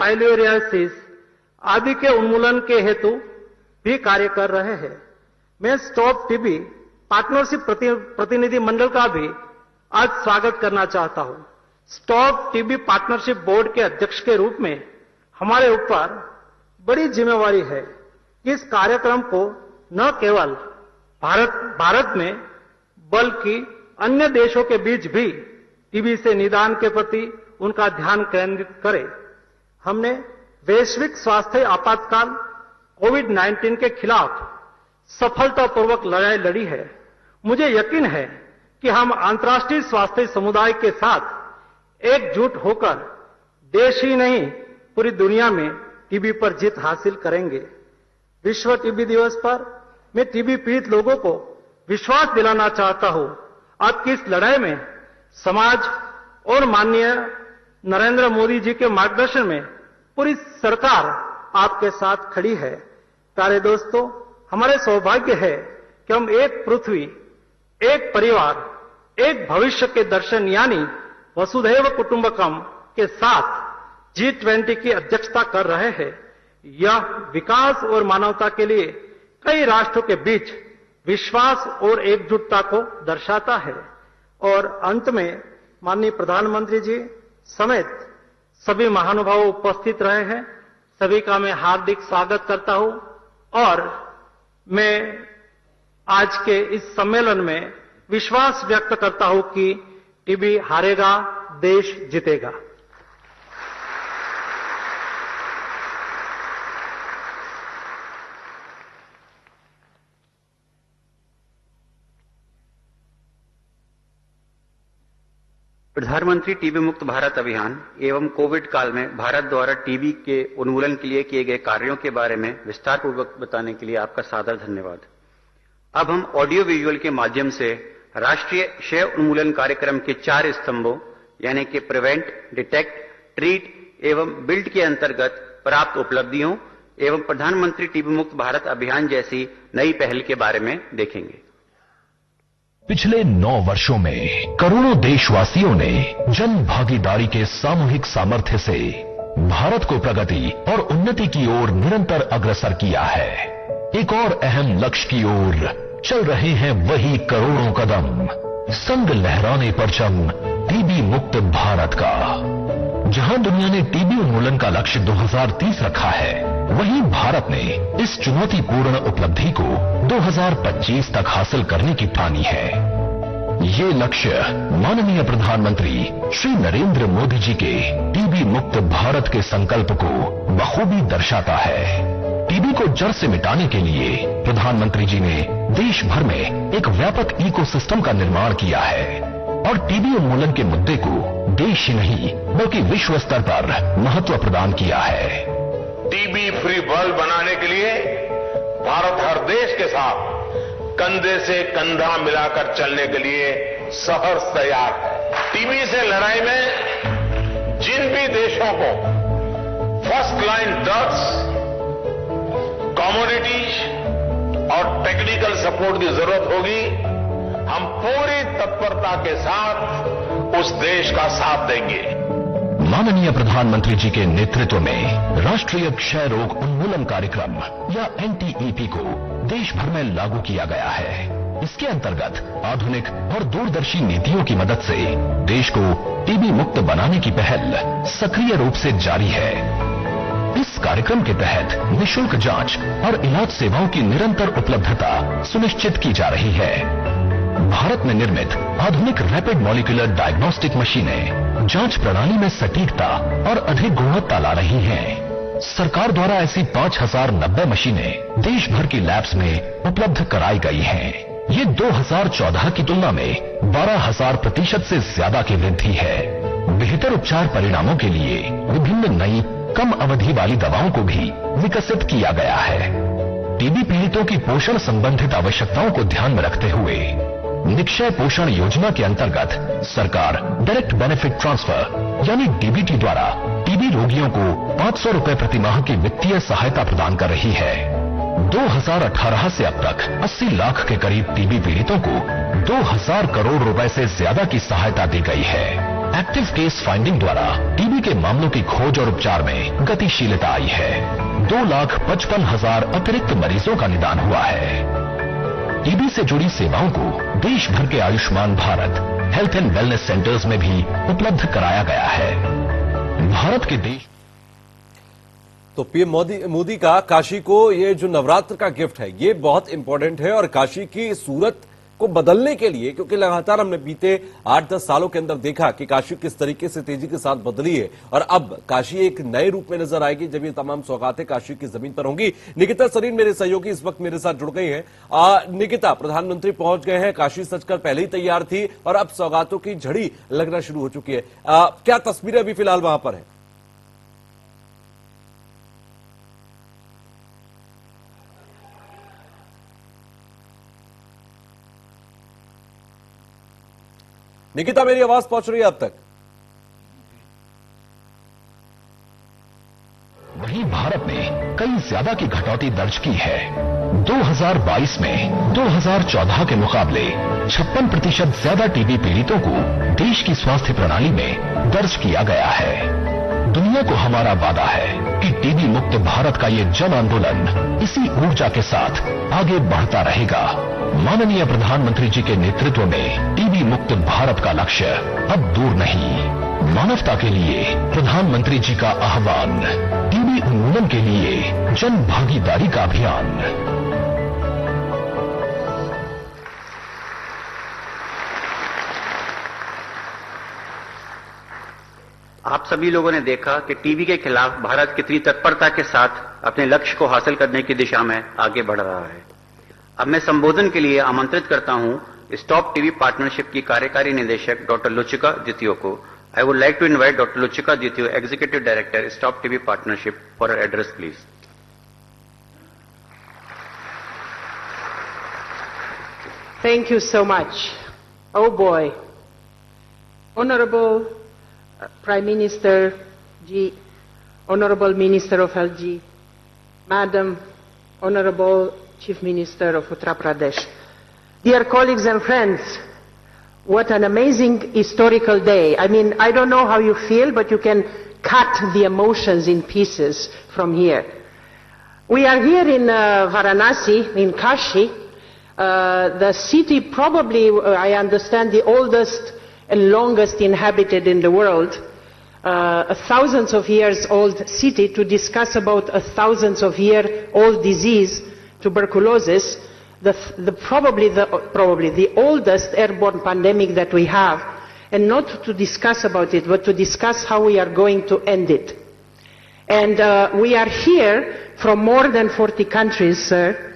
Filariasis आदि के उन्मूलन के हेतु भी कार्य कर रहे हैं। मैं स्टॉप टीबी पार्टनरशिप प्रतिनिधि मंडल का भी आज स्वागत करना चाहता हूं। स्टॉप टीबी पार्टनरशिप बोर्ड के अध्यक्ष के रूप में हमारे ऊपर बड़ी जिम्मेवारी है कि इस कार्यक्रम को न केवल भारत में बल्कि अन्य देशों के बीच भी टीबी से निदान के प्रति उनका ध्यान केंद्रित करें। हमने वैश्विक स्वास्थ्य आपातकाल कोविड-19 के खिलाफ सफलतापूर्वक लड़ाई लड़ी है। मुझे यकीन है कि हम अंतर्राष्ट्रीय स्वास्थ्य समुदाय के साथ एकजुट होकर देश ही नहीं पूरी दुनिया में टीबी पर जीत हासिल करेंगे। विश्व टीबी दिवस पर मैं टीबी पीड़ित लोगों को विश्वास दिलाना चाहता हूं। आपकी इस लड़ाई में समाज और माननीय नरेंद्र मोदी जी के मार्गदर्शन में पूरी सरकार आपके साथ खड़ी है। प्यारे दोस्तों, हमारे सौभाग्य है कि हम एक पृथ्वी, एक परिवार, एक भविष्य के दर्शन यानी वसुधैव कुटुंबकम के साथ G20 की अध्यक्षता कर रहे हैं। यह विकास और मानवता के लिए कई राष्ट्रों के बीच विश्वास और एकजुटता को दर्शाता है। और अंत में माननीय प्रधानमंत्री जी समेत सभी महानुभाव उपस्थित रहे हैं, सभी का मैं हार्दिक स्वागत करता हूं और मैं आज के इस सम्मेलन में विश्वास व्यक्त करता हूं कि टीबी हारेगा, देश जीतेगा। प्रधानमंत्री टीबी मुक्त भारत अभियान एवं कोविड काल में भारत द्वारा टीबी के उन्मूलन के लिए किए गए कार्यों के बारे में विस्तार पूर्वक बताने के लिए आपका सादर धन्यवाद। अब हम ऑडियो विजुअल के माध्यम से राष्ट्रीय क्षय उन्मूलन कार्यक्रम के 4 स्तंभों यानी कि प्रिवेंट, डिटेक्ट, ट्रीट एवं बिल्ड के अंतर्गत प्राप्त उपलब्धियों एवं प्रधानमंत्री टीबी मुक्त भारत अभियान जैसी नई पहल के बारे में देखेंगे। पिछले 9 वर्षों में करोड़ों देशवासियों ने जन भागीदारी के सामूहिक सामर्थ्य से भारत को प्रगति और उन्नति की ओर निरंतर अग्रसर किया है। एक और अहम लक्ष्य की ओर चल रहे हैं वही करोड़ों कदम, संग लहराने परचम टीबी मुक्त भारत का। जहां दुनिया ने टीबी उन्मूलन का लक्ष्य 2030 रखा है, वहीं भारत ने इस चुनौतीपूर्ण उपलब्धि को 2025 तक हासिल करने की ठानी है। ये लक्ष्य माननीय प्रधानमंत्री श्री नरेंद्र मोदी जी के टीबी मुक्त भारत के संकल्प को बखूबी दर्शाता है। टीबी को जड़ से मिटाने के लिए प्रधानमंत्री जी ने देश भर में एक व्यापक इकोसिस्टम का निर्माण किया है और टीबी उन्मूलन के मुद्दे को देश ही नहीं बल्कि विश्व स्तर पर महत्व प्रदान किया है। टीबी फ्री वर्ल्ड बनाने के लिए भारत हर देश के साथ कंधे से कंधा मिलाकर चलने के लिए सहर्ष तैयार है। टीबी से लड़ाई में जिन भी देशों को फर्स्ट लाइन ड्रग्स, कमोडिटीज और टेक्निकल सपोर्ट की जरूरत होगी, हम पूरी तत्परता के साथ उस देश का साथ देंगे। माननीय प्रधानमंत्री जी के नेतृत्व में राष्ट्रीय क्षय रोग उन्मूलन कार्यक्रम या NTEP को देश भर में लागू किया गया है। इसके अंतर्गत आधुनिक और दूरदर्शी नीतियों की मदद से देश को टीबी मुक्त बनाने की पहल सक्रिय रूप से जारी है। इस कार्यक्रम के तहत निःशुल्क जांच और इलाज सेवाओं की निरंतर उपलब्धता सुनिश्चित की जा रही है। भारत में निर्मित आधुनिक रैपिड मॉलिक्यूलर डायग्नोस्टिक मशीनें जांच प्रणाली में सटीकता और अधिक गुणवत्ता ला रही हैं। सरकार द्वारा ऐसी 5090 मशीनें देश भर की लैब्स में उपलब्ध कराई गई हैं। ये 2014 की तुलना में 12,000% से ज्यादा की वृद्धि है। बेहतर उपचार परिणामों के लिए विभिन्न नई कम अवधि वाली दवाओं को भी विकसित किया गया है। टीबी पीड़ितों की पोषण संबंधित आवश्यकताओं को ध्यान में रखते हुए निक्षय पोषण योजना के अंतर्गत सरकार डायरेक्ट बेनिफिट ट्रांसफर यानी डीबीटी द्वारा टीबी रोगियों को 500 रुपए प्रति माह की वित्तीय सहायता प्रदान कर रही है। 2018 से अब तक 80 लाख के करीब टीबी पीड़ितों को 2000 करोड़ रुपए से ज्यादा की सहायता दी गई है। एक्टिव केस फाइंडिंग द्वारा टीबी के मामलों की खोज और उपचार में गतिशीलता आई है। 2,55,000 अतिरिक्त मरीजों का निदान हुआ है। टीबी से जुड़ी सेवाओं को देश भर के Ayushman Bharat health and wellness centres में भी उपलब्ध कराया गया है। भारत के देश तो पीएम मोदी का काशी को ये जो नवरात्र का गिफ्ट है ये बहुत इंपॉर्टेंट है और काशी की सूरत को बदलने के लिए, क्योंकि लगातार हमने बीते 8-10 सालों के अंदर देखा कि काशी किस तरीके से तेजी के साथ बदली है और अब काशी एक नए रूप में नजर आएगी जब ये तमाम सौगातें काशी की जमीन पर होंगी। निकिता सरीन मेरे सहयोगी इस वक्त मेरे साथ जुड़ गई हैं। निकिता, प्रधानमंत्री पहुंच गए हैं, काशी सजकर पहले ही तैयार थी और अब सौगातों की झड़ी लगना शुरू हो चुकी है। क्या तस्वीरें अभी फिलहाल वहां पर है? निकिता, मेरी आवाज पहुंच रही है अब तक? वहीं भारत ने कई ज्यादा की घटौती दर्ज की है। 2022 में 2014 के मुकाबले 56% ज्यादा टीबी पीड़ितों को देश की स्वास्थ्य प्रणाली में दर्ज किया गया है। दुनिया को हमारा वादा है कि टीबी मुक्त भारत का ये जन आंदोलन इसी ऊर्जा के साथ आगे बढ़ता रहेगा। माननीय प्रधानमंत्री जी के नेतृत्व में टीबी मुक्त भारत का लक्ष्य अब दूर नहीं। मानवता के लिए प्रधानमंत्री जी का आह्वान, टीबी उन्मूलन के लिए जन भागीदारी का अभियान। आप सभी लोगों ने देखा कि टीबी के खिलाफ भारत कितनी तत्परता के साथ अपने लक्ष्य को हासिल करने की दिशा में आगे बढ़ रहा है। अब मैं संबोधन के लिए आमंत्रित करता हूं स्टॉप टीबी पार्टनरशिप की कार्यकारी निदेशक डॉक्टर लुचिका द्वितीय को। I would like to invite doctor Lucica Ditiu, executive director Stop TB Partnership, for her address please. Thank you so much. Oh boy. Honorable Prime Minister Ji, Honorable Minister of Health Ji, Madam Honorable Chief Minister of Uttar Pradesh. Dear colleagues and friends, what an amazing historical day. I mean, I don't know how you feel, but you can cut the emotions in pieces from here. We are here in Varanasi, in Kashi, the city probably, I understand, the oldest and longest inhabited in the world, a thousands of years old city, to discuss about a thousands of year old disease, tuberculosis, probably the oldest airborne pandemic that we have, and not to discuss about it, but to discuss how we are going to end it. And we are here from more than 40 countries, sir,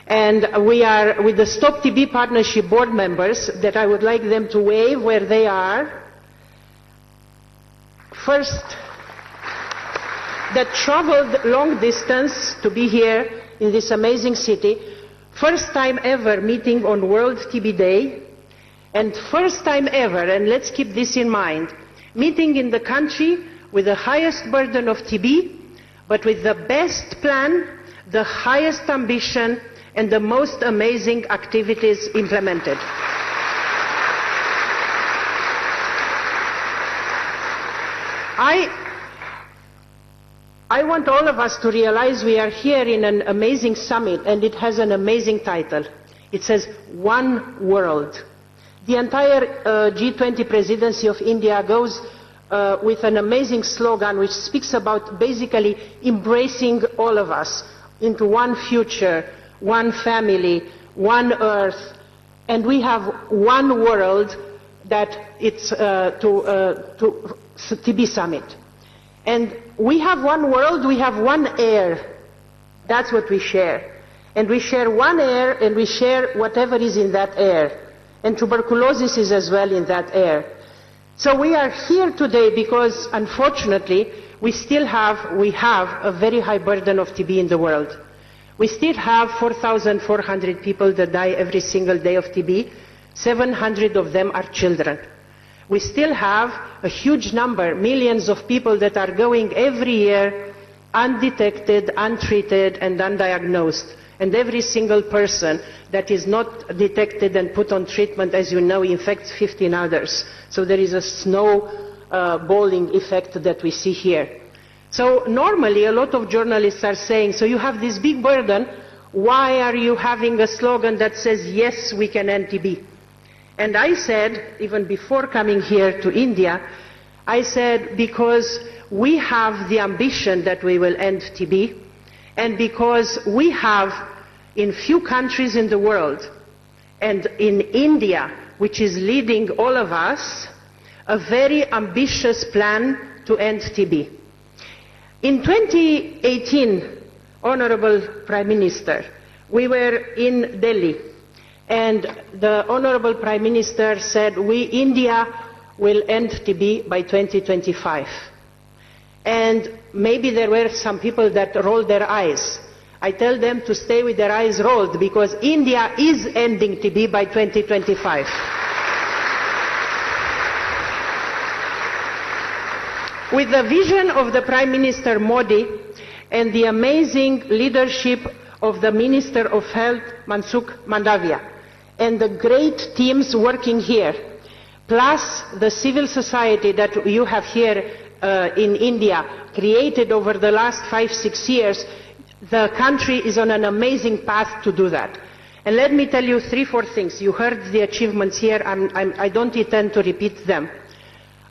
and we are with the Stop TB Partnership board members that I would like them to wave where they are. First, that traveled long distance to be here in this amazing city. First time ever meeting on World TB Day, and first time ever, and let's keep this in mind, meeting in the country with the highest burden of TB, but with the best plan, the highest ambition, and the most amazing activities implemented. I want all of us to realize we are here in an amazing summit, and it has an amazing title. It says, One World. The entire G20 presidency of India goes with an amazing slogan which speaks about basically embracing all of us into one future, one family, one earth, and we have one world that it's to TB Summit. And we have one world, we have one air. That's what we share. And we share one air, and we share whatever is in that air. And tuberculosis is as well in that air. So we are here today because, unfortunately, we have a very high burden of TB in the world. We still have 4,400 people that die every single day of TB. 700 of them are children. We still have a huge number, millions of people that are going every year undetected, untreated, and undiagnosed. And every single person that is not detected and put on treatment, as you know, infects 15 others. So there is a snowballing effect that we see here. So normally a lot of journalists are saying, so you have this big burden, why are you having a slogan that says, yes, we can end TB? And I said, even before coming here to India, I said, because we have the ambition that we will end TB, and because we have, in few countries in the world, and in India, which is leading all of us, a very ambitious plan to end TB. In 2018, Honorable Prime Minister, we were in Delhi, and the Honorable Prime Minister said, India will end TB by 2025. And maybe there were some people that rolled their eyes. I tell them to stay with their eyes rolled, because India is ending TB by 2025. With the vision of the Prime Minister Modi and the amazing leadership of the Minister of Health, Mansukh Mandavia, and the great teams working here, plus the civil society that you have here in India, created over the last 5-6 years, the country is on an amazing path to do that. And let me tell you 3-4 things. You heard the achievements here. I don't intend to repeat them.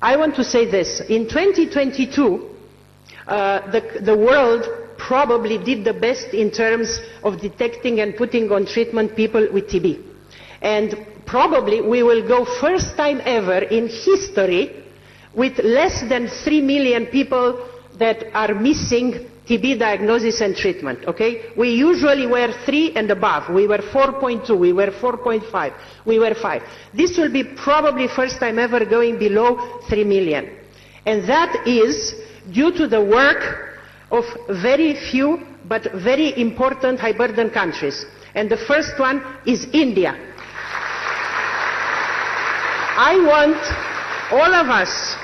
I want to say this. In 2022, the world probably did the best in terms of detecting and putting on treatment people with TB. And probably we will go first time ever in history with less than 3 million people that are missing TB diagnosis and treatment, okay? We usually were 3 and above. We were 4.2, we were 4.5, we were 5. This will be probably first time ever going below 3 million. And that is due to the work of very few but very important high burden countries. And the first one is India. I want all of us,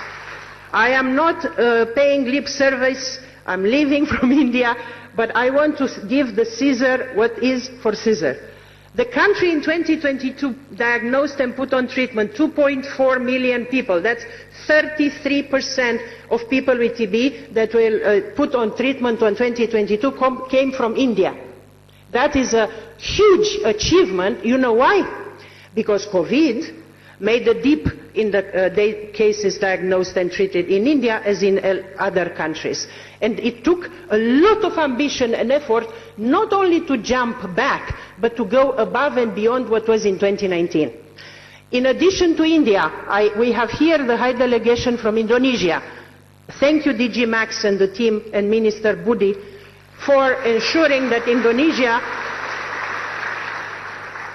I am not paying lip service, I'm leaving from India, but I want to give the Caesar what is for Caesar. The country in 2022 diagnosed and put on treatment 2.4 million people. That's 33% of people with TB that will put on treatment in 2022 came from India. That is a huge achievement. You know why? Because COVID made a dip in the cases diagnosed and treated in India as in other countries. And it took a lot of ambition and effort not only to jump back, but to go above and beyond what was in 2019. In addition to India, we have here the High Delegation from Indonesia. Thank you, DG Max and the team and Minister Budi for ensuring that Indonesia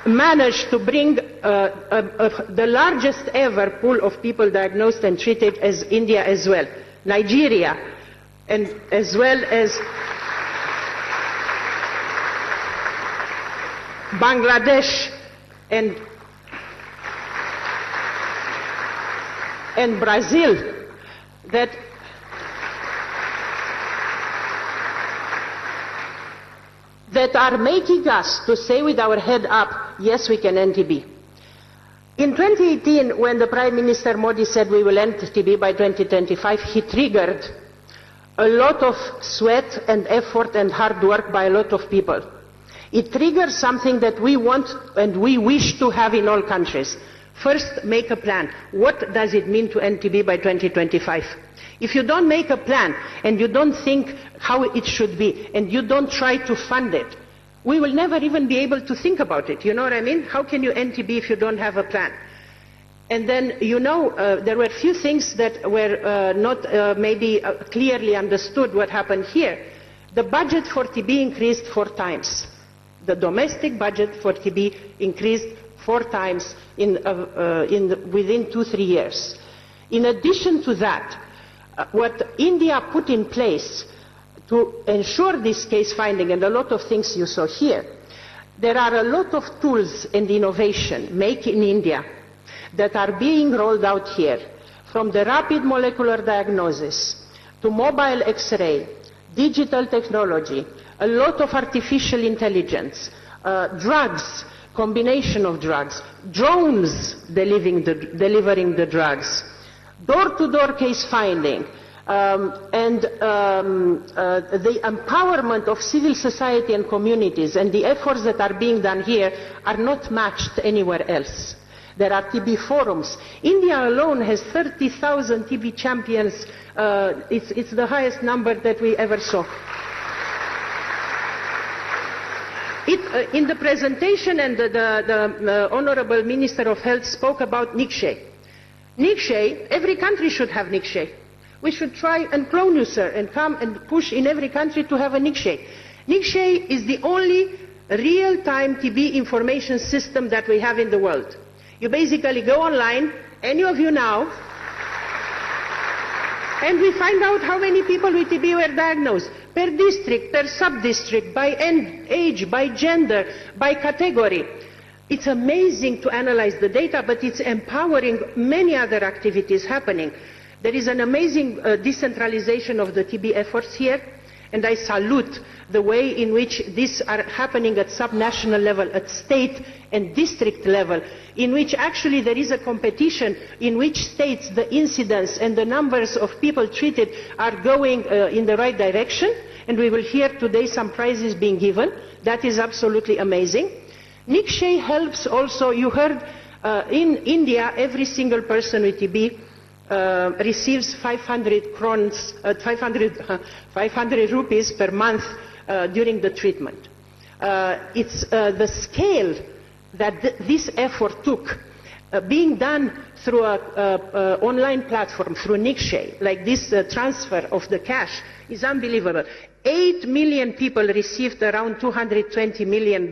managed to bring the largest ever pool of people diagnosed and treated as India as well. Nigeria, and as well as Bangladesh and Brazil, that are making us to say with our head up, yes, we can end TB. In 2018, when the Prime Minister Modi said we will end TB by 2025, he triggered a lot of sweat and effort and hard work by a lot of people. It triggers something that we want and we wish to have in all countries. First, make a plan. What does it mean to end TB by 2025? If you don't make a plan and you don't think how it should be and you don't try to fund it, we will never even be able to think about it. You know what I mean? How can you end TB if you don't have a plan? And then, you know, there were a few things that were not maybe clearly understood what happened here. The budget for TB increased 4 times. The domestic budget for TB increased 4 times within 2-3 years. In addition to that, what India put in place to ensure this case finding, and a lot of things you saw here, there are a lot of tools and innovation made in India that are being rolled out here, from the rapid molecular diagnosis to mobile X-ray, digital technology, a lot of artificial intelligence, drugs, combination of drugs, drones delivering the drugs, door-to-door case finding, and the empowerment of civil society and communities and the efforts that are being done here are not matched anywhere else. There are TB forums. India alone has 30,000 TB champions. It's the highest number that we ever saw. In the presentation, and the Honorable Minister of Health spoke about Nikshay. Nikshay, every country should have Nikshay. We should try and clone you, sir, and come and push in every country to have a Nikshay. Nikshay is the only real-time TB information system that we have in the world. You basically go online, any of you now, and we find out how many people with TB were diagnosed, per district, per sub-district, by age, by gender, by category. It's amazing to analyze the data, but it's empowering many other activities happening. There is an amazing decentralization of the TB efforts here, and I salute the way in which these are happening at sub-national level, at state and district level, in which actually there is a competition in which states the incidence and the numbers of people treated are going in the right direction, and we will hear today some prizes being given. That is absolutely amazing. Nikshay helps also, you heard, in India, every single person with TB receives 500 rupees per month during the treatment. It's the scale that this effort took, being done through an online platform, through Nikshay, like this transfer of the cash, is unbelievable. 8 million people received around $220 million